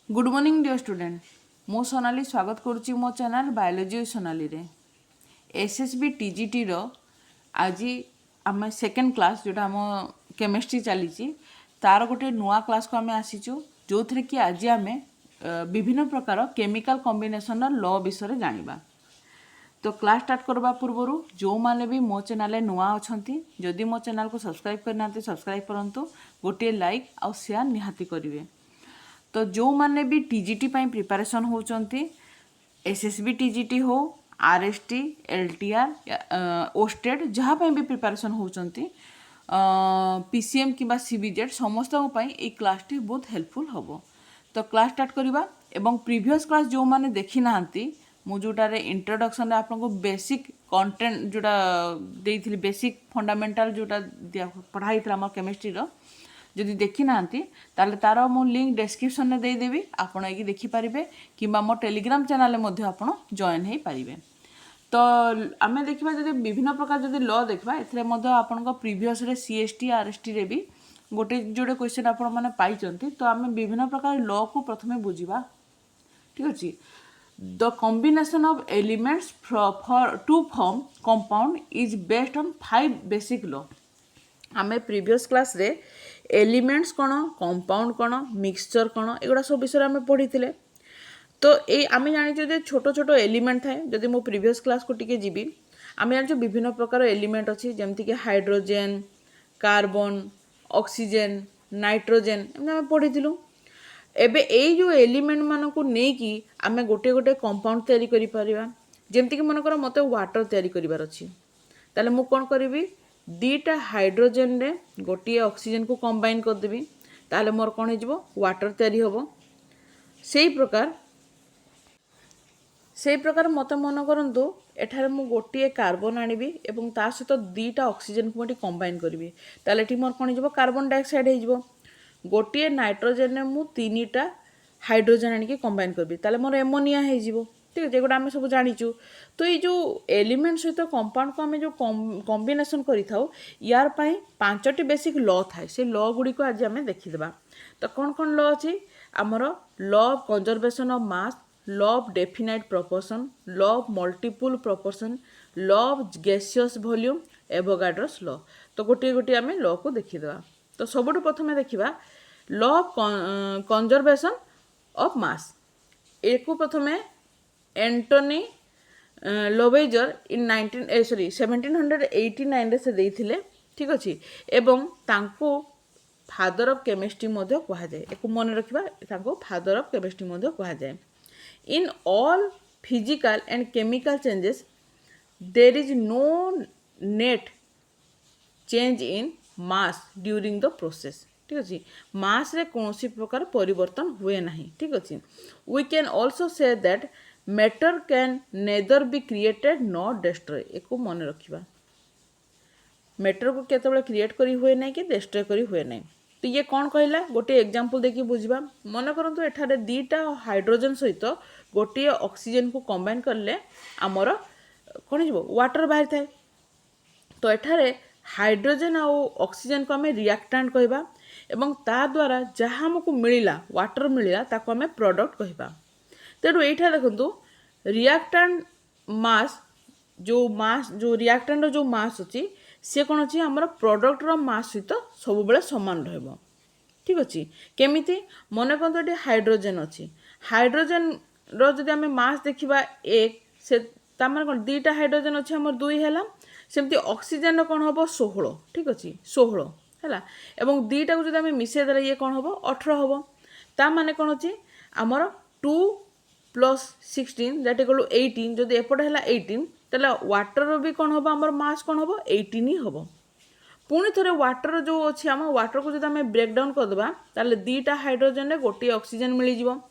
Good morning dear student. मु सोनाली स्वागत करुच्ची मो चैनल बायोलॉजी सोनाली रे। एसएसबी टीजीटी रो आज आम सेकेंड क्लास जोटा आम केमिस्ट्री चली तार गोटे नुआ क्लास को आम आसीचु जो थे कि आज आम विभिन्न प्रकार केमिकल कॉम्बिनेशन लॉ विषय जानिबा। तो क्लास स्टार्ट करबा पूर्व जो माने भी मो चैनल नुआ अच्छा जदि मो चैनल को सब्सक्राइब करना सब्सक्राइब करंतु, गोटे लाइक आउ शेयर निहाती करेंगे। तो जो माने भी टीजीटी पाई प्रिपरेशन होचंती, एसएसबी टीजीटी हो, आरएसटी, एलटीआर, ओस्टेड जहाँ पाई भी प्रिपरेशन होचंती, पीसीएम किबा सीबीजेड समस्त पाई ए क्लास टी बहुत हेल्पफुल हबो। तो क्लास स्टार्ट करिबा एवं प्रीवियस क्लास जो माने देखि नाहंती मु जोटारे इंट्रोडक्शन रे आपनको बेसिक कंटेंट जोटा देइथिली, बेसिक फंडामेंटल जोटा पढ़ाई थिला हमर केमिस्ट्री रो, जदि देखि नाहंती ताले तार मु लिंक डिस्क्रिप्शन में देदेवी, आपण एकी देखि पारिबे किंबा मो टेलीग्राम चैनल मध्ये आपण जॉइन हेई पारिबे। तो आमे देखिबा जदि विभिन्न प्रकार जदि लॉ देखबा एथरे मध्ये आपनको प्रीवियस रे सीएसटी आरएसटी रे भी गोटे जोड़े क्वेश्चन आपण माने पाइचंती। तो आमे विभिन्न प्रकार लॉ को प्रथमे बुझिबा, ठीक अछि। The combination of elements for to form compound is based on 5 basic law. आमे प्रीवियस क्लास रे एलिमेंट्स कौन, कंपाउंड कौन, मिक्सचर कौन, एगुड़ा सब विषय आम पढ़ी थे। तो ये आम जानी छोट छोट एलिमेंट थाए। जदि मो प्रीवियस क्लास को टिके जीवी, आम जानी विभिन्न प्रकार एलिमेंट अच्छी जमती हाइड्रोजेन, कार्बन, ऑक्सीजन, नाइट्रोजेन एम आम पढ़ी थिलु। एबे एई जो एलिमेंट मान को नेकी आम गोटे गोटे कंपाउंड तैयारी करि परिबा। जेमती कि मन कर मते वाटर तैयारी करिवार अछि, ताले मु कोन करिवि, दीटा हाइड्रोजेन रे गोटे ऑक्सीजन को कंबाइन कर देबी, ताले मोर कोन हे जिवो वाटर तैयारी होबो। सेई प्रकार मते मन करंतु एठारे मु गोटे कार्बन आनिबी एवं ता सहित दीटा ऑक्सीजन को कंबाइन करिवि, ताले एठी मोर कोन हे जिवो कार्बन डाइऑक्साइड हे जिवो। गोटे नाइट्रोजेन रे मु तीनटा हाइड्रोजेन आनिके कंबाइन करबी, ताले मोर एमोनिया हे जिवो। ठीक है, जेगुड़ा आम सब जाचु। तो ये जो एलिमेंट सहित कंपाउंड को आम जो कॉम्बिनेशन करिथाउ यार पाई 5टी बेसिक लॉ थाए। से लॉ गुड़ी को आज आम देखीदेबा। तो कौन कौन लॉ अच्छी आमर, law of conservation of mass, law of definite proportion, law of multiple proportion, law of gaseous volume, Avogadro's law. तो गोटे गोटे आम लॉ को देखीदेबा। तो सबुठ प्रथमे देखिबा law of conservation of mass. एक प्रथमे एंटोनी लोवेजर इन 1789 रे से देइथिले, ठीक अछि। एवं तांको फादर ऑफ केमिस्ट्री मध्ये कहा जाय। एको मन रखिबा, तांको फादर ऑफ केमिस्ट्री मध्ये कहा जाय। In all physical and chemical changes there is no net change in mass during the process, ठीक अछि। मास रे कोनोसी प्रकार परिवर्तन हुए नाही, ठीक अछि। We can also say that matter can neither be created not destroy. एको मन रखिबा, मैटर को केतबेले क्रिएट करी हुए नहीं कि डिस्ट्रॉय करी हुए नहीं। तो ये कौन कहला, गोटे एग्जांपल देखि बुझिबा। मन करंतु एठारे दीटा हाइड्रोजन सहित गोटे ऑक्सीजन को कंबाइन करले आमर कोन हिजबो वाटर बाहर थाए। तो एठारे हाइड्रोजन आउ ऑक्सीजन को आमे रिएक्टेंट कहबा एवं ता द्वारा जहाँ हमको मिलिला वाटर मिलिला ताको आमे प्रोडक्ट कहबा। तेणु ये देखो रिएक्टेंट मास जो रिएक्टेंट जो मास अच्छी सी कौन अच्छी आमर प्रोडक्ट रो मास सहित सब बेले समान रहबो, ठीक अच्छी। केमिति मन करते ये हाइड्रोजन अच्छी, हाइड्रोजन रो जदि आमे मास देखिबा 1 से तामर कोन दीटा हाइड्रोजन अच्छी आमर 2 हैला। सेमती ऑक्सीजन कौन हम 16, ठीक अच्छी 16 है। एवं दीटा को जब आम मिसई देले ये कौन हम 18 हम। ता माने कौन अच्छी आमर 2 + 16 दैट इक्वल टू 18। जब एपटे है 18 ताले वाटर भी कौन हम आमर मास कौन हम 18 ही हम। पुणी थे वाटर जो अच्छी आम वाटर को जब आम ब्रेकडाउन करदे ताले दीटा हाइड्रोजन रे गोटे ऑक्सीजन मिल जाव।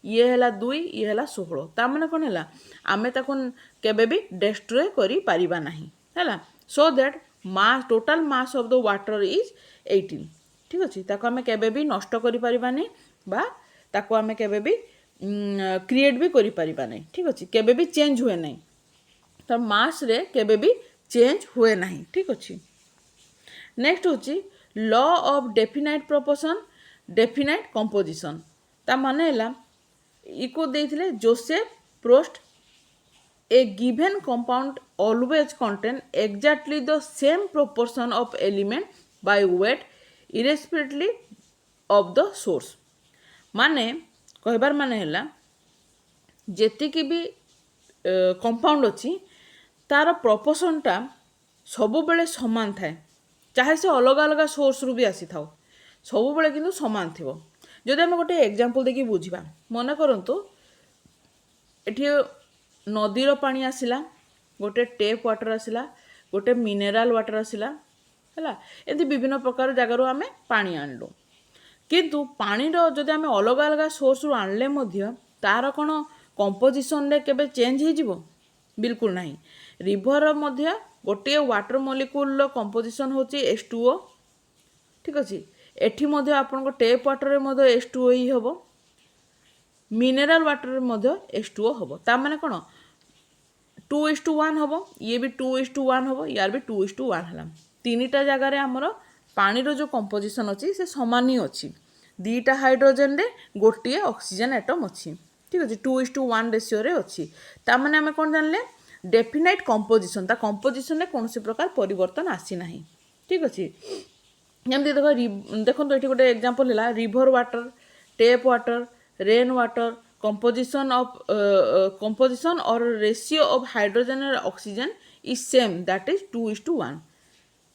ये है 2, ये है 16। ता माने कौन है आम ताको केबे भी डिस्ट्रॉय करि परिबा नाही है। So that mass total mass of the water is 18, ठीक अच्छे। ताको आम केबे भी नष्ट करि परिबा नहीं बा ताको आम केबे भी क्रिएट भी करि परिबा नहीं, ठीक अच्छे। केबे भी चेंज हुए नहीं, तो मास रे केबे भी चेंज हुए नहीं, ठीक अच्छे। नेक्स्ट होची law of definite proportion, definite composition. ता माने हैला ଇକୁ ଦେଇଥିଲେ Joseph ପ୍ରୋଷ୍ଟ। A given compound always contain exactly the same proportion of element by weight irrespectively of the source। माने कहबार माने हैला जेतिकी भी कंपाउंड अच्छी तार प्रपोर्शनटा सबु बेले समान थाए, चाहे से अलग अलग सोर्स रु भी आसी थाओ, सबु बेले किंतु समान थिबो। जदि आम गोटे एग्जांपल देखि बुझिबा, मन करंतु एठी नदीर पानी आसिला, गोटे टेप वाटर आसिला, गोटे मिनेराल वाटर आसिला हैला, एमती विभिन्न प्रकार जगार आम पानी आणलु। किंतु पानीर जदि आम अलग अलग सोर्स रु आणले मध्य तार कौन कंपोजिशन रे केबे चेंज हो जिवो? बिल्कुल नहीं। रिवर मध्य गोटे वाटर मॉलिक्यूल कंपोजिशन होची H2O, ठीक अच्छे। एठी मध्य आपन टेप वाटर रे मध्य H2O ही हबो, मिनेराल वाटर रे मध्य H2O हबो। ता माने कोन 2:1 हबो, ये भी 2:1 हबो, यार भी 2:1 हला। तीनटा जगह रे हमरो पानी रो जो कंपोजिशन अछि से समान ही अछि। दीटा हाइड्रोजन रे गोटिए ऑक्सीजन एटम अछि, ठीक अछि। 2:1 रेशियो रे अछि। ता माने हमें कोन जानले डेफिनाइट कंपोजिशन, ता कंपोजिशन रे कोनोसी प्रकार परिवर्तन आसी नाही, ठीक अछि। जमती देखो ये गोटे एग्जांपल है river water, tape water, rain water, composition or ratio of hydrogen and oxygen is same, that is 2:1।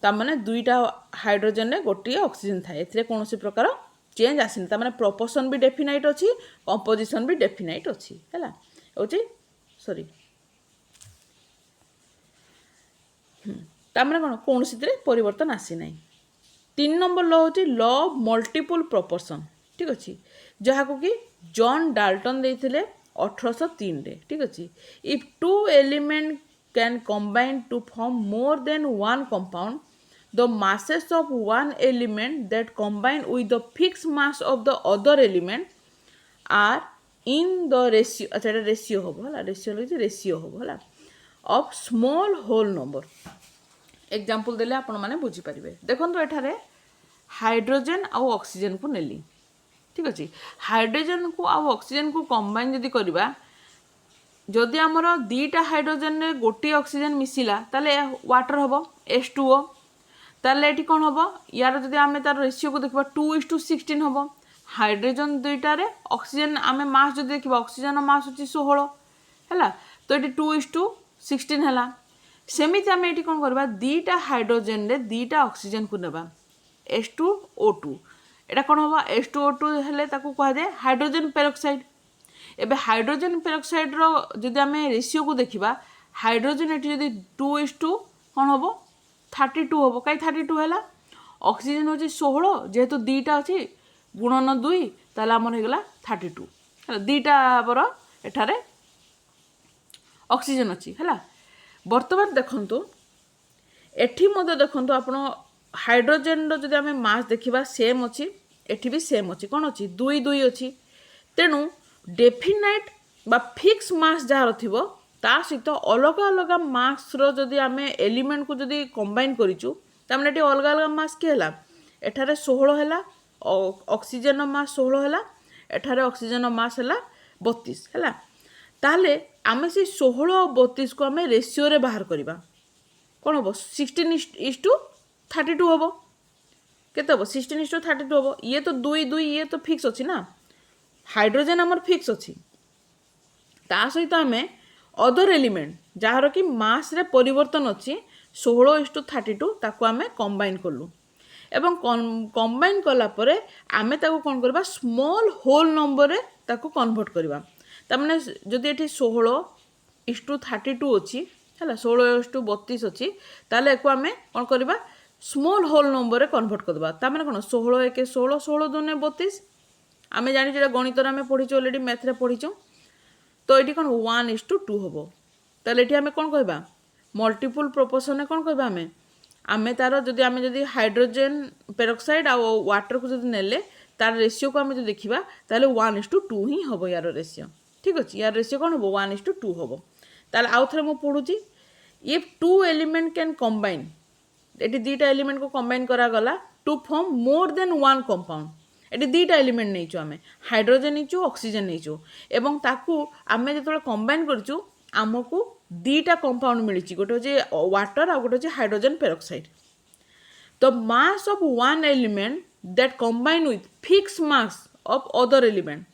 ता माने दुईटा हाइड्रोजन रे गोटे ऑक्सीजन थाए, एथिरे कोनोसी प्रकार चेंज आसिन। ता माने प्रोपोर्शन भी डेफिनाइट अछि, कंपोजिशन भी डेफिनाइट अछि हैला। होची सॉरी ता माने कोन रे परिवर्तन आसी नाही। 3 नंबर लॉ होची लॉ ऑफ मल्टीपल प्रोपोर्शन, ठीक अछि, जहा को कि जॉन डाल्टन देथिले 1803 रे, ठीक अछि। If two element can combine to form more than one compound, the masses of one element that combine with the fixed mass of the other element are in the ratio, अच्छा ratio होबो हला, ratio होबो हला of small whole number। Example देले आपण माने बुझी परिबे। देखंतो एठारे हाइड्रोजन आउ ऑक्सीजन को नेली, ठीक अछि। हाइड्रोजन को आउ ऑक्सीजन को कंबाइन जदि करबा, जदि हमर दीटा हाइड्रोजन रे गोटी ऑक्सीजन मिसिला ताले वाटर होबो H2O। ताले एठी कोन होबो, यार जदि आमे तार रेशियो को देखबा 2:16 होबो। हाइड्रोजन दुईटा रे ऑक्सीजन आमे मास जदि देखबा, ऑक्सीजन मास होची 16 हैला, तो एठी 2:16 हैला। सेमिति आमे एठी कोन करबा, दीटा हाइड्रोजन रे दीटा ऑक्सीजन को नेबा H2O2। एटा कोन होबा, H2O2 हेले ताकू कहा जाय हाइड्रोजन पेरोक्साइड। एबे हाइड्रोजन पेरोक्साइड रो जदि आमे रेशियो को देखिबा, हाइड्रोजन एठी जदि 2:2 कोन होबो 32 होबो। काई 32 हैला, ऑक्सीजन होची 16, जेहेतु दीटा अछि गुणन 2 ताला हमर हे गेला 32 हैला। दीटा पर एठारे ऑक्सीजन अछि हैला। वर्तमान देखंतु एठी मते देखंतु आपण हाइड्रोजन रो जदि आमे मास देखिबा सेम अछि, एठी भी सेम अछि, कोन अछि 2:2 अछि। तेनु डेफिनाइट बा फिक्स मास जहार थिबो ता सहित अलग अलग मास रो जदि आमे एलिमेंट को जदि कंबाइन करिचु, ता माने एठी अलग अलग मास के हला, एठारे 16 हला, ऑक्सीजन मास 16 हला, एठारे ऑक्सीजन मास हला 32 हला। ताले आमे से 16 और 32 को आमे रेशियो रे बाहर करिबा, कोन होबो 16:32 होबो। केते होबो 16:32 होबो। ये तो 2:2 ये तो फिक्स अछि ना, हाइड्रोजन हमर फिक्स अछि। ता सहित आमे अदर एलिमेंट जहार कि मास रे परिवर्तन अछि 16:32 ताको आमे कंबाइन करलु, एवं कंबाइन कला परे आमे ताको कोन करबा स्मॉल होल नंबर रे ताको कन्वर्ट करबा। ता माने जदि एठी 16:32 अछि हैला, 16:32 अछि, ताले एको आमे कोन करबा स्मॉल होल नंबर रे कन्वर्ट करबा। ता माने कोन 16 1 16, 16 2 32। आमे जानि जेटा गणित रे आमे पढिचो, ऑलरेडी मैथ रे पढिचो। तो एठी कोन 1:2 होबो। ताले एठी आमे कोन कहबा मल्टीपल प्रोपोर्शन कोन कहबा, आमे तार जदि हाइड्रोजन पेरोक्साइड आ वाटर को जदि नेले तार रेशियो को आमे जदि देखिबा, ताले 1:2 ही होबो यार रेशियो, ठीक अछि। यार रेशियो कोन होबो 1:2 होबो। ताले आउ थरे मो पढुची, if two element can combine, एठी दीटा एलिमेंट को कंबाइन करा गला to form more than one compound, एटी दुईटा एलिमेंट नहीं आम हाइड्रोजेन नहीं ऑक्सीजन नहीं एवं ताकू आम जो कंबाइन करचु आमको दुईटा कंपाउंड मिली गोटे हूँ वाटर आ गोटे हूँ hydrogen peroxide the mass of one element that combine with fixed mass of other element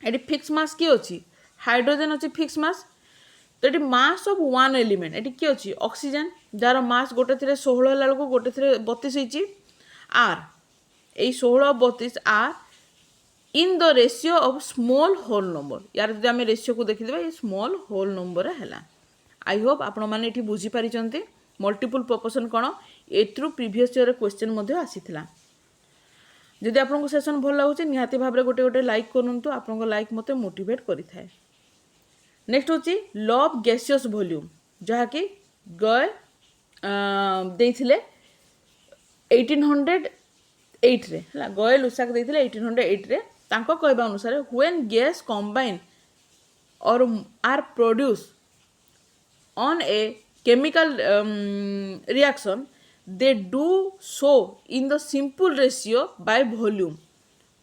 eighty fix mass किए अच्छी हाइड्रोजेन अच्छी फिक्स मास तो ये मास ऑफ वन एलिमेंट ये किए अच्छी ऑक्सीजन जार मास गोटे थी 16 है गोटे थी 32 होती आर यही 16 32 are in the ratio of small whole number यार जब आम रेशियो को देखीदे ये स्मॉल होल नंबर है आई होप आपण मैंने ये बुझीपारी मल्टीपल प्रोपोर्शन कौन एथ्रू प्रीवियस ईयर क्वेश्चन आसीथिला जदि आपको सेशन भल लगुच निहाती भाव में गोटे गोटे लाइक करूँ आपको लाइक मत मोटिवेट करें नेक्स्ट हूँ लॉ ऑफ गैसियस वॉल्यूम जहाँकि गए देइथिले 1808 रे हला गए लुसाक देइथिले 1808 रे तांको कहबा अनुसार when gas combine or are produce on a chemical reaction they do so in the simple ratio by volume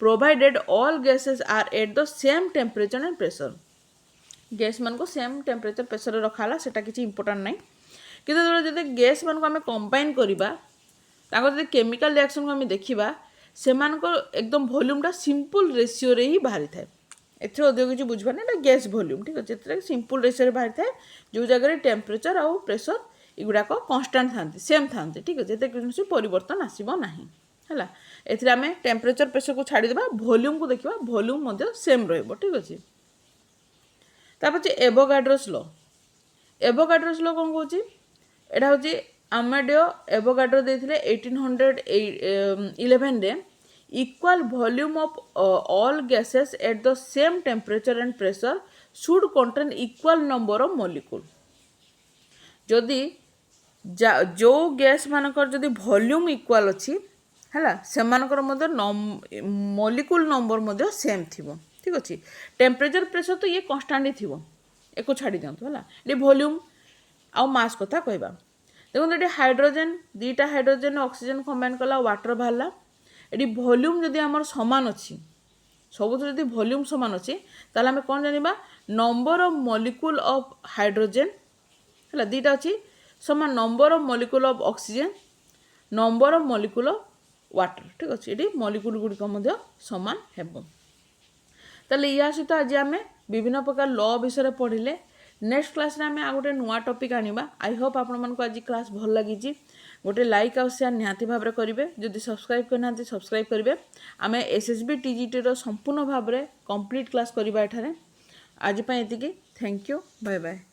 provided all gases are at the same temperature and pressure gas मान को सेम टेम्परेचर प्रेसर रखाला सेटा किसी important नहीं किंतु जब gas मान को आम कंबाइन करवा जब केमिकल रिएक्शन को आम देखा से एकदम वॉल्यूमटा सिंपल रेशियो रे ही बाहरी थाए एथि अधिक किसी बुझे ना गैस वॉल्यूम ठीक अच्छे ये सिंपल रेशियो बाहरी थाए जो जगह टेम्परेचर आउ प्रेसर युवाक कन्स्टाट था सेम था ठीक अच्छे कौन परिवर्तन आसब ना है एथि आम टेम्परेचर प्रेसर को छाड़ीदेवा वॉल्यूम को देखा वॉल्यूम सेम रही ठीक अच्छे तापर एवोगाड्रोस लॉ एवोगाड्रोस लॉ कौन कौन यहाँ हूँ अमाडियो एवोगाड्रो देते 1811 रे equal volume of all gases at the same temperature and pressure should contain equal number of molecule जदि जो गैस मानकर जदि वॉल्यूम इक्वाल अच्छी है से मॉलिक्यूल नंबर सेम थी ठीक अच्छे टेम्परेचर प्रेसर तो ये कन्स्टाट ही थी एक छाड़ी दिंतु है ये वॉल्यूम आउ मास कथा कहवा देखो ये हाइड्रोजेन दुईटा हाइड्रोजेन ऑक्सीजन कंबाइन कला वाटर बाहर ये वॉल्यूम जदि आमर समान अच्छी सब जदि वॉल्यूम समान अच्छी ताल आम कौन जाना number of molecule of hydrogen है दुईटा अच्छी समान number of molecule of oxygen number of molecule of water ठीक अच्छे ये मॉलिक्यूल गुड़िक समान हेब ताले या सहित आज आम विभिन्न प्रकार लॉ विषय पढ़िले नेक्स्ट क्लास रे आम आ गोटे नुआ टॉपिक आनिबा आई होप आपण मानको आज क्लास भल लगी गोटे लाइक आ शेयर निहाती भाव में करेंगे जदि सब्सक्राइब करना सब्सक्राइब करेंगे आम एसएसबी टीजीटी रो संपूर्ण भाव में कंप्लीट क्लास करवा एठारे आज ये थैंक यू बाय बाय।